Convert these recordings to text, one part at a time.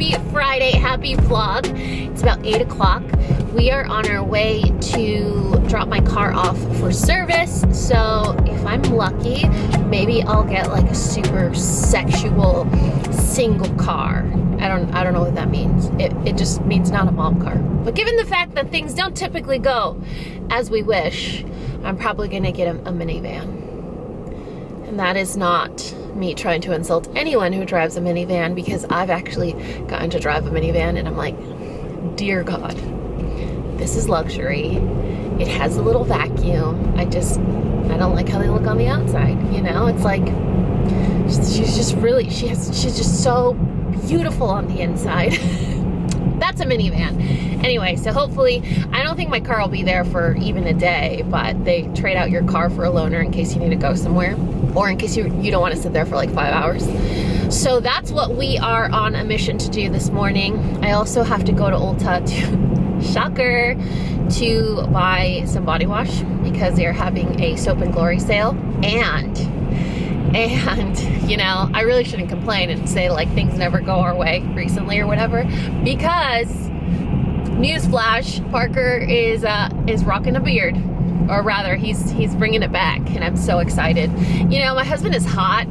Happy Friday, happy vlog. It's about 8 o'clock. We are on our way to drop my car off for service. So if I'm lucky, maybe I'll get like a super sexual single car. I don't know what that means. It just means not a mom car. But given the fact that things don't typically go as we wish, I'm probably gonna get a minivan. And that is not me trying to insult anyone who drives a minivan, because I've actually gotten to drive a minivan and I'm like, dear God, this is luxury. It has a little vacuum. I don't like how they look on the outside, you know? It's like, she's just so beautiful on the inside. That's a minivan. Anyway, so hopefully, I don't think my car will be there for even a day, but they trade out your car for a loaner in case you need to go somewhere, or in case you don't want to sit there for like 5 hours. So that's what we are on a mission to do this morning. I also have to go to Ulta to, shocker, to buy some body wash because they're having a Soap and Glory sale. And you know, I really shouldn't complain and say like things never go our way recently or whatever, because newsflash, Parker is rocking a beard, or rather he's bringing it back, and I'm so excited. You know, my husband is hot,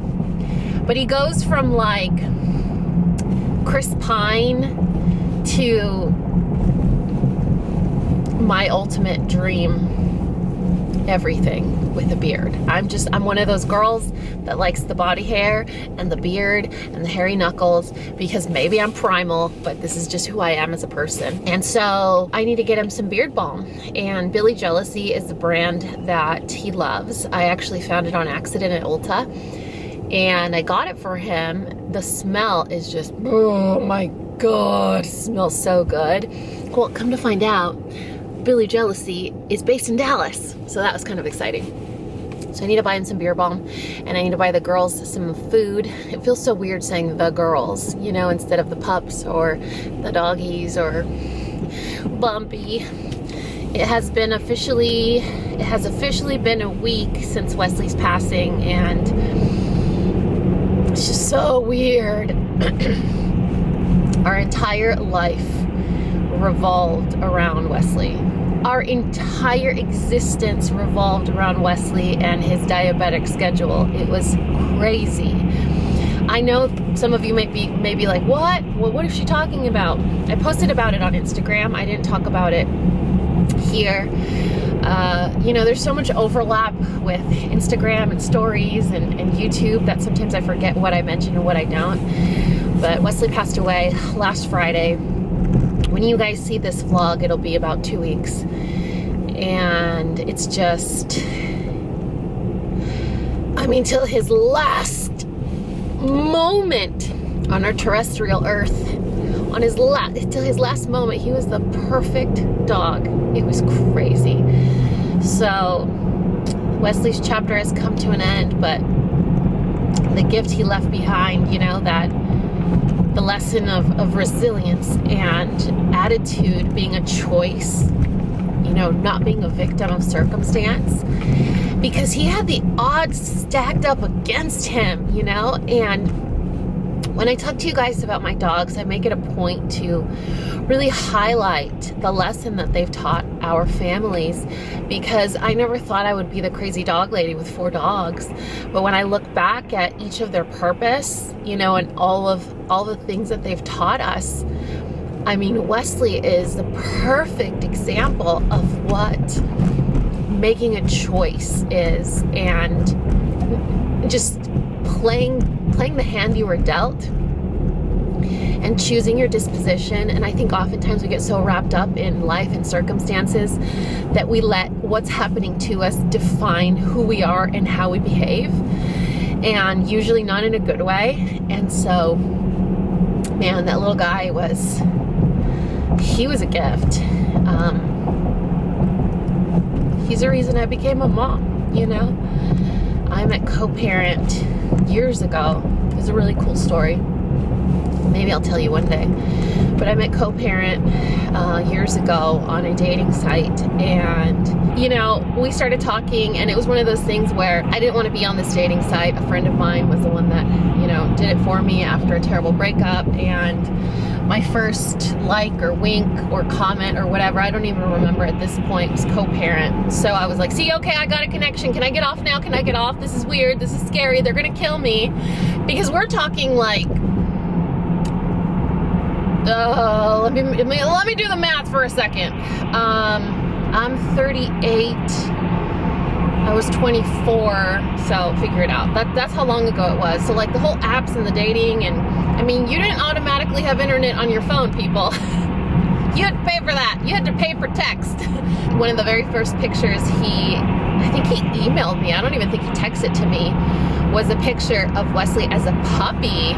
but he goes from like Chris Pine to my ultimate dream everything with a beard. I'm one of those girls that likes the body hair and the beard and the hairy knuckles, because maybe I'm primal, but this is just who I am as a person. And so I need to get him some beard balm, and Billy Jealousy is the brand that he loves. I actually found it on accident at Ulta and I got it for him. The smell is just, oh my God, it smells so good. Well, come to find out, Billy Jealousy is based in Dallas, so that was kind of exciting. So I need to buy him some beer balm, and I need to buy the girls some food. It feels so weird saying the girls, you know, instead of the pups or the doggies or Bumpy. It has officially been a week since Wesley's passing, and it's just so weird. Our entire life revolved around Wesley. Our entire existence revolved around Wesley and his diabetic schedule. It was crazy. I know some of you may be like, what? Well, what is she talking about? I posted about it on Instagram. I didn't talk about it here. You know, there's so much overlap with Instagram and stories and YouTube that sometimes I forget what I mention and what I don't. But Wesley passed away last Friday. When you guys see this vlog, it'll be about 2 weeks. And it's just, I mean, till his last moment on our terrestrial earth, till his last moment, he was the perfect dog. It was crazy. So Wesley's chapter has come to an end, but the gift he left behind, you know, that the lesson of resilience and attitude being a choice, you know, not being a victim of circumstance, because he had the odds stacked up against him, you know. And when I talk to you guys about my dogs, I make it a point to really highlight the lesson that they've taught our families, because I never thought I would be the crazy dog lady with 4 dogs. But when I look back at each of their purpose, you know, and all the things that they've taught us, I mean, Wesley is the perfect example of what making a choice is, and just playing the hand you were dealt and choosing your disposition. And I think oftentimes we get so wrapped up in life and circumstances that we let what's happening to us define who we are and how we behave, and usually not in a good way. And so, man, that little guy he was a gift. He's the reason I became a mom, you know. I met co-parent years ago. It was a really cool story. Maybe I'll tell you one day. But I met co-parent years ago on a dating site, and you know, we started talking, and it was one of those things where I didn't want to be on this dating site. A friend of mine was the one that, you know, did it for me after a terrible breakup, and my first like or wink or comment or whatever, I don't even remember at this point, was co-parent. So I was like, see, okay, I got a connection. Can I get off now? Can I get off? This is weird. This is scary. They're gonna kill me. Because we're talking like, let me do the math for a second. I'm 38. I was 24, so figure it out. That's how long ago it was. So like the whole apps and the dating, and I mean, you didn't automatically have internet on your phone, people. You had to pay for that. You had to pay for text. One of the very first pictures I think he emailed me, I don't even think he texted to me, was a picture of Wesley as a puppy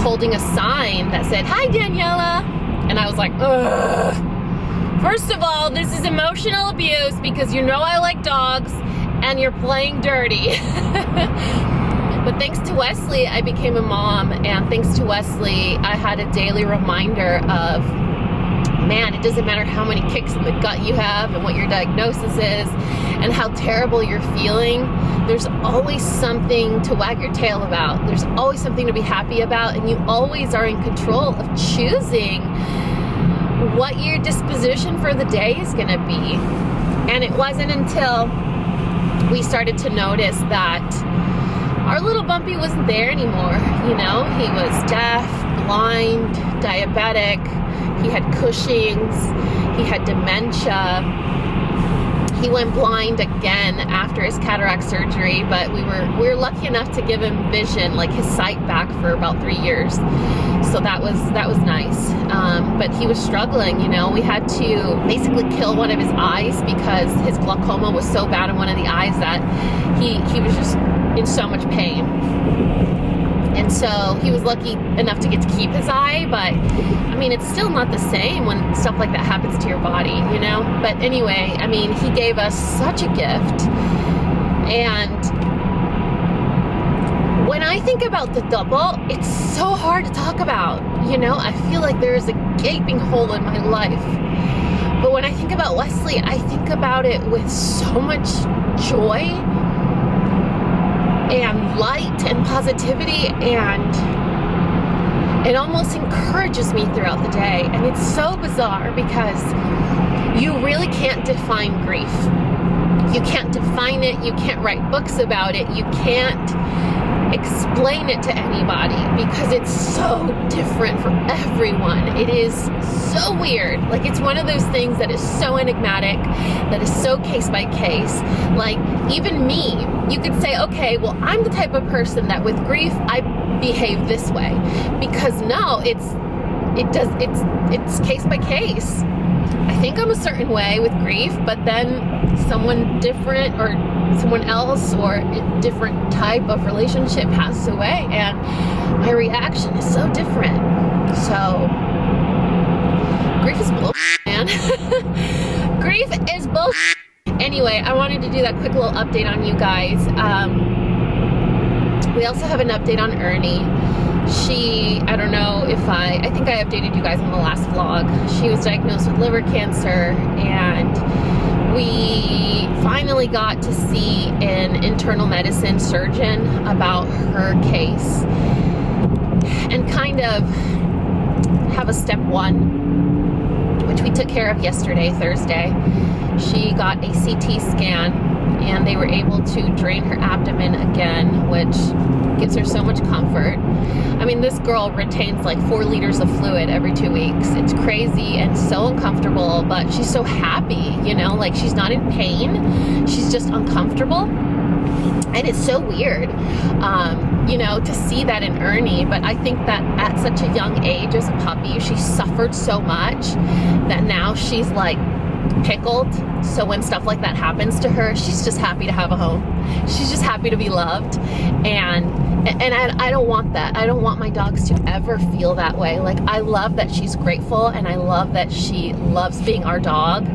holding a sign that said, "Hi, Daniela." And I was like, ugh. First of all, this is emotional abuse because you know I like dogs and you're playing dirty. But thanks to Wesley, I became a mom, and thanks to Wesley, I had a daily reminder of, man, it doesn't matter how many kicks in the gut you have and what your diagnosis is and how terrible you're feeling, there's always something to wag your tail about. There's always something to be happy about, and you always are in control of choosing what your disposition for the day is gonna be. And it wasn't until we started to notice that our little Bumpy wasn't there anymore. You know, he was deaf, blind, diabetic, he had Cushing's, he had dementia. He went blind again after his cataract surgery, but we were lucky enough to give him vision, like his sight back, for about 3 years. So that was nice. But he was struggling, you know. We had to basically kill one of his eyes because his glaucoma was so bad in one of the eyes that he was just in so much pain. And so he was lucky enough to get to keep his eye, but I mean, it's still not the same when stuff like that happens to your body, you know? But anyway, I mean, he gave us such a gift. And when I think about the double, it's so hard to talk about, you know? I feel like there is a gaping hole in my life. But when I think about Wesley, I think about it with so much joy and light and positivity, and it almost encourages me throughout the day. And it's so bizarre because you really can't define grief. You can't define it, you can't write books about it, you can't explain it to anybody because it's so different for everyone. It is so weird. Like, it's one of those things that is so enigmatic, that is so case by case. Like, even me, you could say, okay, well, I'm the type of person that with grief, I behave this way. Because no, it's case by case. I think I'm a certain way with grief, but then someone different or someone else or a different type of relationship passes away, and my reaction is so different. So grief is bullshit, man. Grief is bullshit. Anyway, I wanted to do that quick little update on you guys. We also have an update on Ernie. I don't know if I think I updated you guys on the last vlog. She was diagnosed with liver cancer, and we finally got to see an internal medicine surgeon about her case and kind of have a step one, which we took care of yesterday, Thursday. She got a CT scan, and they were able to drain her abdomen again, which gives her so much comfort. I mean, this girl retains like 4 liters of fluid every 2 weeks. It's crazy and so uncomfortable, but she's so happy, you know, like she's not in pain. She's just uncomfortable. And it's so weird, you know, to see that in Ernie. But I think that at such a young age as a puppy, she suffered so much that now she's like pickled. So when stuff like that happens to her, she's just happy to have a home. She's just happy to be loved. And I don't want that. I don't want my dogs to ever feel that way. Like, I love that she's grateful, and I love that she loves being our dog.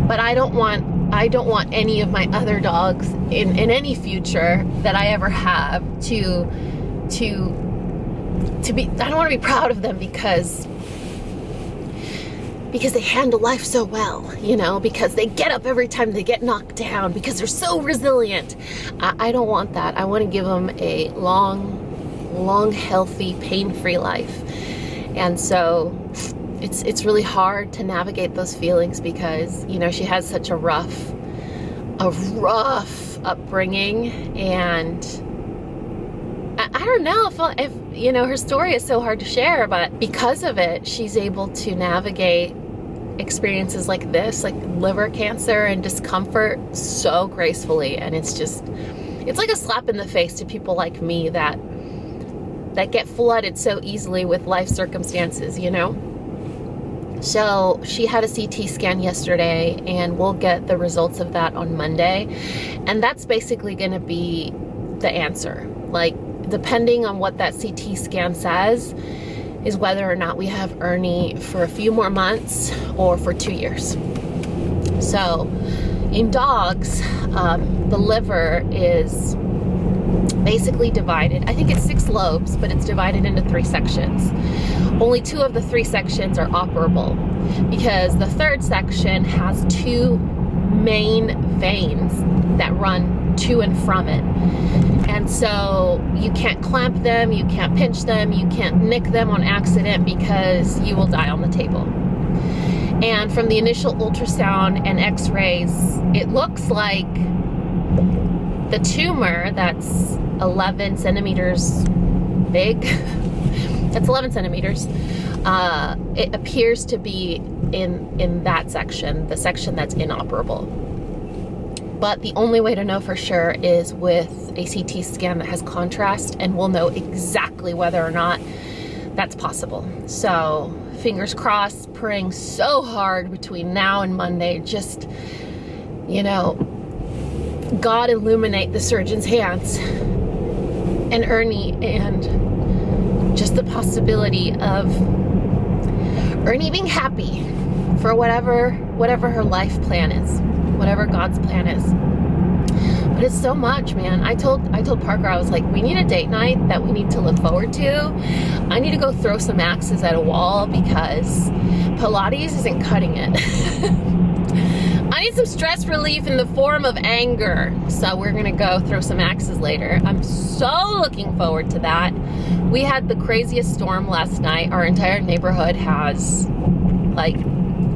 But I don't want any of my other dogs in any future that I ever have to be, I don't want to be proud of them because they handle life so well, you know, because they get up every time they get knocked down, because they're so resilient. I don't want that. I want to give them a long, healthy, pain-free life. And so it's really hard to navigate those feelings because, you know, she has such a rough upbringing, and I don't know if you know, her story is so hard to share, but because of it, she's able to navigate experiences like this, like liver cancer and discomfort, so gracefully. And it's like a slap in the face to people like me that get flooded so easily with life circumstances, you know? So she had a CT scan yesterday, and we'll get the results of that on Monday. And that's basically going to be the answer. Like, depending on what that CT scan says is whether or not we have Ernie for a few more months or for 2 years. So in dogs, the liver is basically divided. I think it's 6 lobes, but it's divided into 3 sections. Only 2 of the 3 sections are operable because the 3rd section has 2 main veins that run to and from it. And so you can't clamp them, you can't pinch them, you can't nick them on accident because you will die on the table. And from the initial ultrasound and x-rays, it looks like the tumor that's 11 centimeters big, that's 11 centimeters, it appears to be in that section, the section that's inoperable. But the only way to know for sure is with a CT scan that has contrast, and we'll know exactly whether or not that's possible. So fingers crossed, praying so hard between now and Monday. Just, you know, God illuminate the surgeon's hands and Ernie, and just the possibility of Ernie being happy for whatever her life plan is, whatever God's plan is. But it's so much, man. I told Parker, I was like, we need a date night that we need to look forward to. I need to go throw some axes at a wall because Pilates isn't cutting it. I need some stress relief in the form of anger. So we're gonna go throw some axes later. I'm so looking forward to that. We had the craziest storm last night. Our entire neighborhood has, like,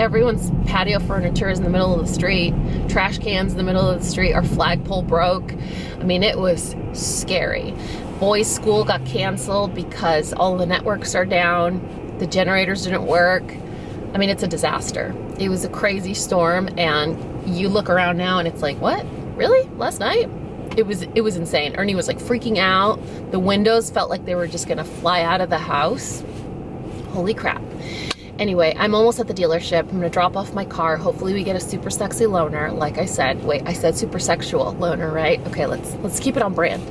everyone's patio furniture is in the middle of the street, trash cans in the middle of the street, our flagpole broke. I mean, it was scary. Boys' school got canceled because all the networks are down, the generators didn't work. I mean, it's a disaster. It was a crazy storm, and you look around now and it's like, what? Really? Last night? It was insane. Ernie was like freaking out. The windows felt like they were just gonna fly out of the house. Holy crap. Anyway, I'm almost at the dealership. I'm gonna drop off my car. Hopefully we get a super sexy loaner. Like I said, wait, I said super sexual loaner, right? Okay, let's keep it on brand.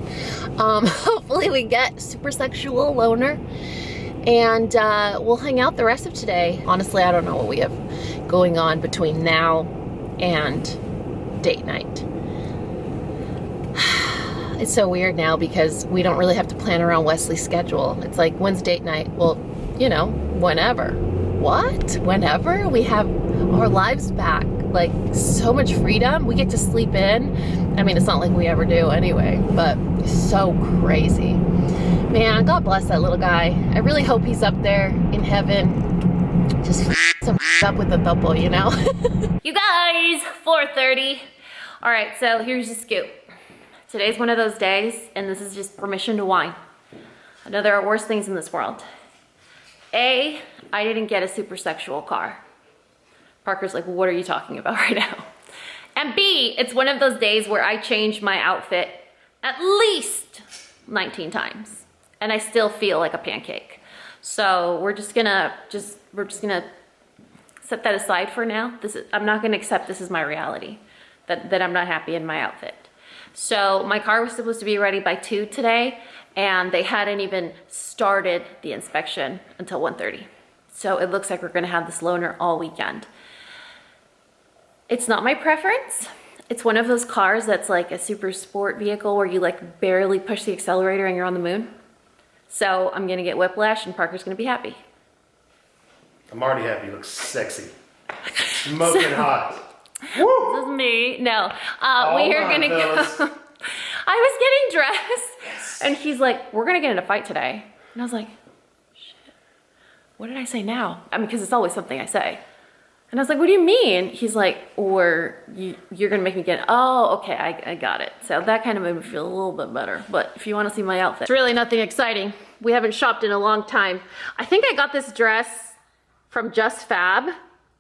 Hopefully we get super sexual loaner, and we'll hang out the rest of today. Honestly, I don't know what we have going on between now and date night. It's so weird now because we don't really have to plan around Wesley's schedule. It's like, when's date night? Well, you know, whenever. What? Whenever? We have our lives back. Like, so much freedom. We get to sleep in. I mean, it's not like we ever do anyway, but so crazy. Man, God bless that little guy. I really hope he's up there in heaven. Just some up with the double, you know? You guys, 4:30. All right, so here's the scoop. Today's one of those days, and this is just permission to whine. I know there are worse things in this world. A, I didn't get a super sexual car. Parker's like, well, what are you talking about right now? And B, it's one of those days where I changed my outfit at least 19 times, and I still feel like a pancake. So we're just gonna set that aside for now. I'm not gonna accept this is my reality, that I'm not happy in my outfit. So my car was supposed to be ready by 2 today, and they hadn't even started the inspection until 1:30. So it looks like we're gonna have this loaner all weekend. It's not my preference. It's one of those cars that's like a super sport vehicle where you like barely push the accelerator and you're on the moon. So I'm gonna get whiplash and Parker's gonna be happy. I'm already happy, you look sexy. Smoking hot. Woo! This is me. No, we are gonna go. I was getting dressed, yes. And he's like, "We're gonna get in a fight today," and I was like, "Shit, what did I say now? I mean, because it's always something I say. And I was like, what do you mean? He's like, or you're gonna make me get, oh, okay, I got it. So that kind of made me feel a little bit better. But if you wanna see my outfit, it's really nothing exciting. We haven't shopped in a long time. I think I got this dress from JustFab.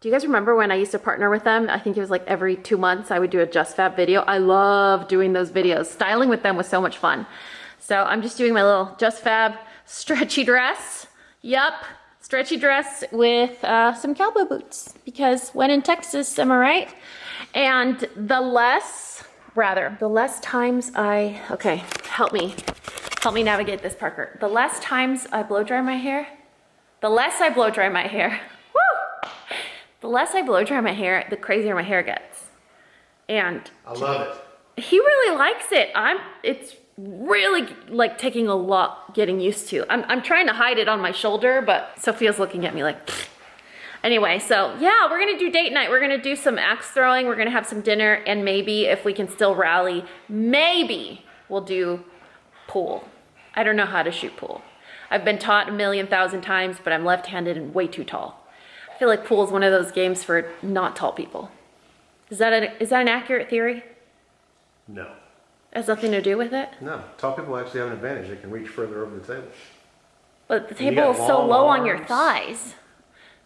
Do you guys remember when I used to partner with them? I think it was like every 2 months I would do a JustFab video. I love doing those videos. Styling with them was so much fun. So I'm just doing my little JustFab stretchy dress. Yup. Stretchy dress with some cowboy boots, because when in Texas, am I right? And the less times okay, help me navigate this, Parker. The less times I blow dry my hair, the less I blow dry my hair, woo! The less I blow dry my hair, the crazier my hair gets. And I love it. He really likes it. It's really like taking a lot getting used to. I'm trying to hide it on my shoulder, but Sophia's looking at me like, pfft. Anyway, so yeah, we're gonna do date night. We're gonna do some axe throwing. We're gonna have some dinner, and maybe if we can still rally, maybe we'll do pool. I don't know how to shoot pool. I've been taught 1,000,000 times, but I'm left-handed and way too tall. I feel like pool is one of those games for not tall people. Is that an accurate theory? No. It has nothing to do with it? No. Tall people actually have an advantage. They can reach further over the table. But the table is so low on your thighs.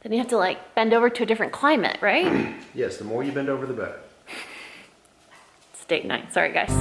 Then you have to like bend over to a different climate, right? Yes, the more you bend over, the better. It's date night. Sorry, guys.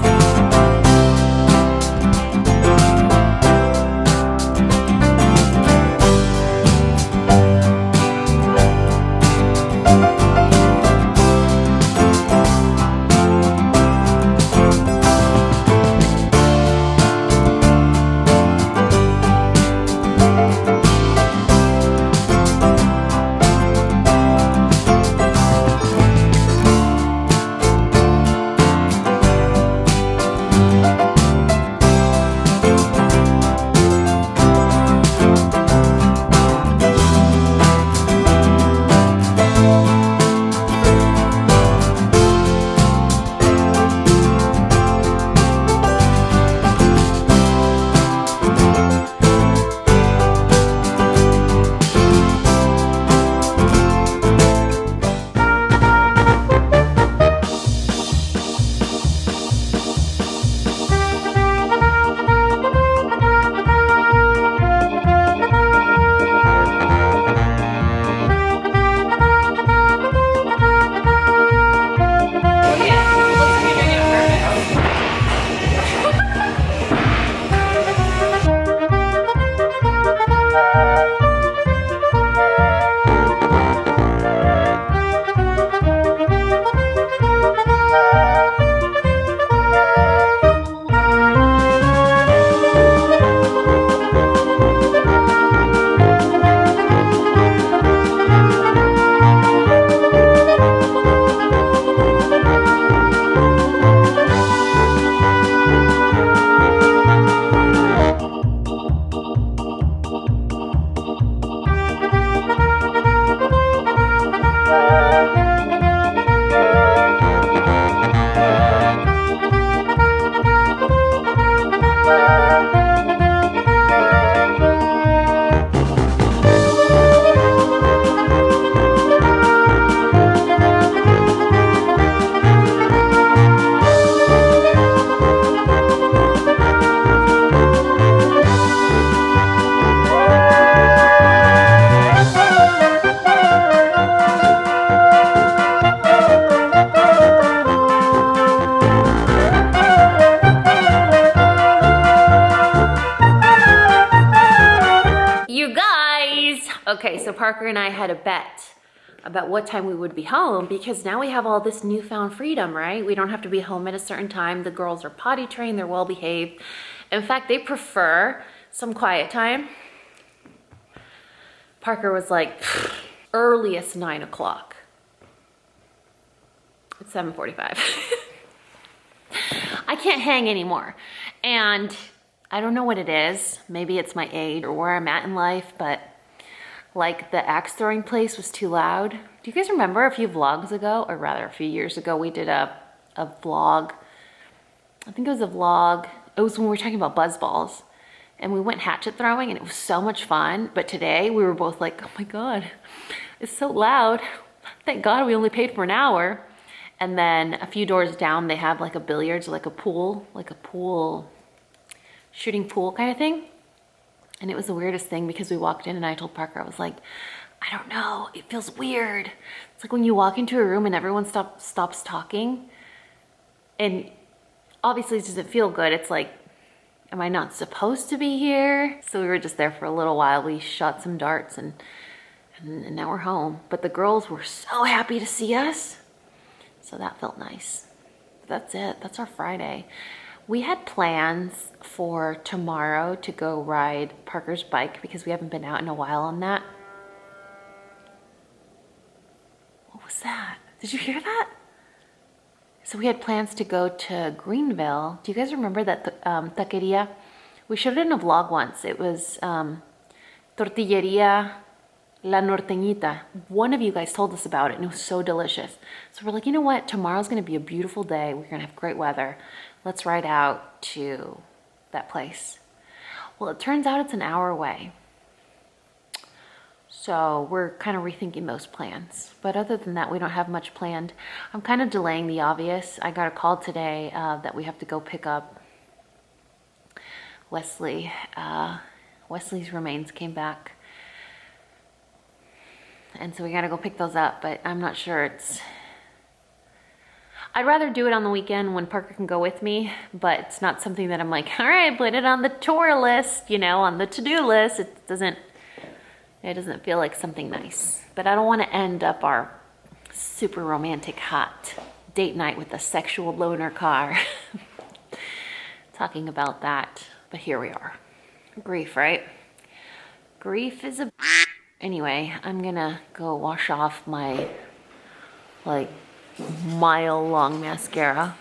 Okay, so Parker and I had a bet about what time we would be home, because now we have all this newfound freedom, right? We don't have to be home at a certain time. The girls are potty trained, they're well behaved. In fact, they prefer some quiet time. Parker was like, earliest 9 o'clock. It's 7:45. I can't hang anymore. And I don't know what it is. Maybe it's my age or where I'm at in life, but like the axe throwing place was too loud. Do you guys remember a few vlogs ago, or rather a few years ago, we did a vlog. I think it was a vlog. It was when we were talking about buzz balls. and we went hatchet throwing, and it was so much fun. But today we were both like, oh my God, it's so loud. Thank God we only paid for an hour. And then a few doors down, they have like a billiards, like a pool, shooting pool kind of thing. And it was the weirdest thing because we walked in and I told Parker, I was like, I don't know, it feels weird. It's like when you walk into a room and everyone stops talking, and obviously it doesn't feel good. It's like, am I not supposed to be here? So we were just there for a little while. We shot some darts and now we're home. But the girls were so happy to see us. So that felt nice. That's it, that's our Friday. We had plans for tomorrow to go ride Parker's bike because we haven't been out in a while on that. What was that? Did you hear that? So we had plans to go to Greenville. Do you guys remember that taqueria? We showed it in a vlog once. It was Tortilleria La Norteñita. One of you guys told us about it and it was so delicious. So we're like, you know what? Tomorrow's gonna be a beautiful day. We're gonna have great weather. Let's ride out to that place. Well, it turns out it's an hour away. So we're kind of rethinking those plans. But other than that, we don't have much planned. I'm kind of delaying the obvious. I got a call today that we have to go pick up Wesley. Wesley's remains came back. And so we gotta go pick those up, but I'm not sure I'd rather do it on the weekend when Parker can go with me, but it's not something that I'm like, all right, put it on the tour list, you know, on the to-do list. It doesn't feel like something nice. But I don't want to end up our super romantic, hot date night with a sexual loaner car. Talking about that, but here we are. Grief, right? Grief is a... Anyway, I'm gonna go wash off my, like, mile-long mascara.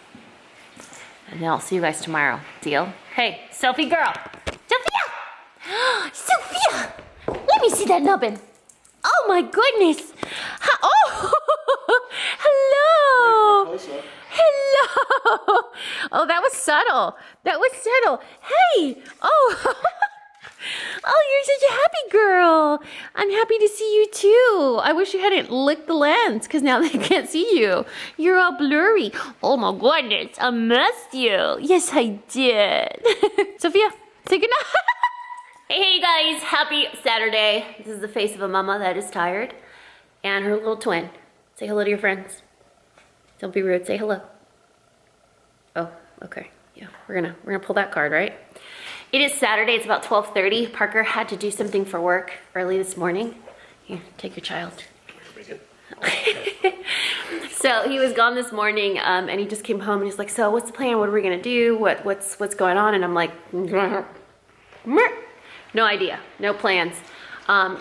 And then I'll see you guys tomorrow. Deal? Hey, Sophie girl! Sophia! Sophia! Let me see that nubbin. Oh my goodness! Oh! Hello! Hello! Oh, that was subtle. That was subtle. Hey! Oh! Oh, you're such a happy girl. I'm happy to see you too. I wish you hadn't licked the lens because now they can't see you. You're all blurry. Oh my goodness, I missed you. Yes, I did. Sophia, say goodnight. Hey guys, happy Saturday. This is the face of a mama that is tired and her little twin. Say hello to your friends. Don't be rude, say hello. Oh, okay. Yeah, we're gonna pull that card, right? It is Saturday, it's about 12:30. Parker had to do something for work early this morning. Here, take your child. So he was gone this morning and he just came home and he's like, so what's the plan? What are we gonna do? What's going on? And I'm like, no idea, no plans.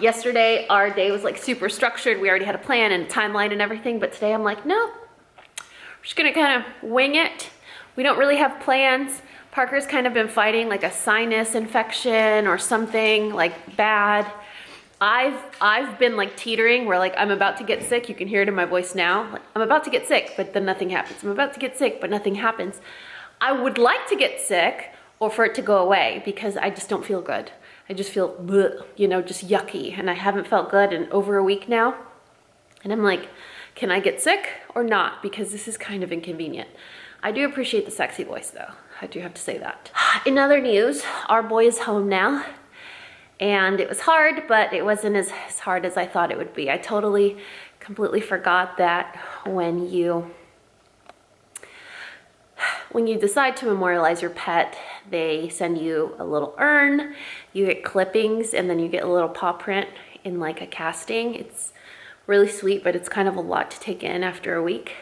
Yesterday, our day was like super structured. We already had a plan and a timeline and everything, but today I'm like, no, we're just gonna kind of wing it. We don't really have plans. Parker's kind of been fighting like a sinus infection or something like bad. I've been like teetering where like I'm about to get sick. You can hear it in my voice now. Like, I'm about to get sick, but then nothing happens. I'm about to get sick, but nothing happens. I would like to get sick or for it to go away because I just don't feel good. I just feel, bleh, you know, just yucky. And I haven't felt good in over a week now. And I'm like, can I get sick or not? Because this is kind of inconvenient. I do appreciate the sexy voice though. I do have to say that. In other news, our boy is home now. And it was hard, but it wasn't as hard as I thought it would be. I totally, completely forgot that when you decide to memorialize your pet, they send you a little urn, you get clippings, and then you get a little paw print in like a casting. It's really sweet, but it's kind of a lot to take in after a week.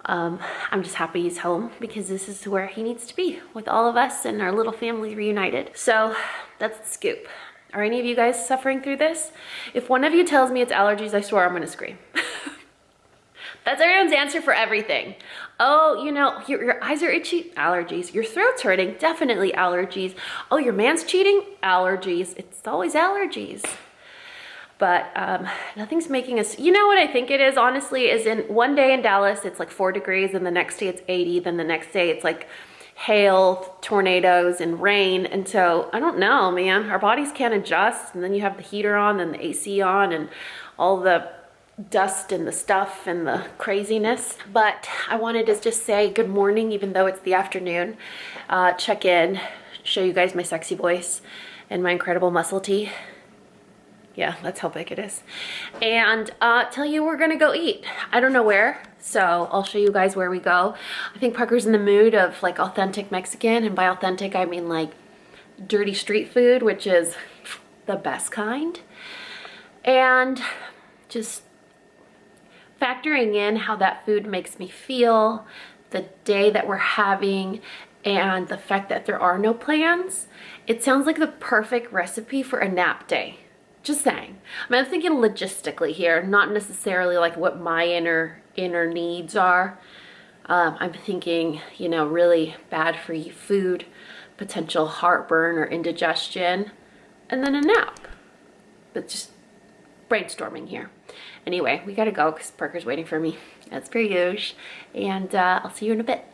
I'm just happy he's home because this is where he needs to be with all of us and our little family reunited. So that's the scoop. Are any of you guys suffering through this? If one of you tells me it's allergies, I swear I'm gonna scream. That's everyone's answer for everything. Oh, you know, your eyes are itchy, allergies. Your throat's hurting, definitely allergies. Oh, your man's cheating, allergies. It's always allergies. But nothing's making us, you know what I think it is, honestly, is in one day in Dallas, it's like 4 degrees, and the next day it's 80, then the next day it's like hail, tornadoes, and rain. And so I don't know, man, our bodies can't adjust. And then you have the heater on and the AC on and all the dust and the stuff and the craziness. But I wanted to just say good morning, even though it's the afternoon. Check in, show you guys my sexy voice and my incredible muscle tee. Yeah, that's how big it is. And tell you we're gonna go eat. I don't know where, so I'll show you guys where we go. I think Parker's in the mood of like authentic Mexican, and by authentic I mean like dirty street food, which is the best kind. And just factoring in how that food makes me feel, the day that we're having, and the fact that there are no plans, it sounds like the perfect recipe for a nap day. Just saying. I mean, I'm thinking logistically here, not necessarily like what my inner needs are. I'm thinking, you know, really bad for you food, potential heartburn or indigestion, and then a nap. But just brainstorming here. Anyway, we gotta go because Parker's waiting for me, as per usual. And I'll see you in a bit.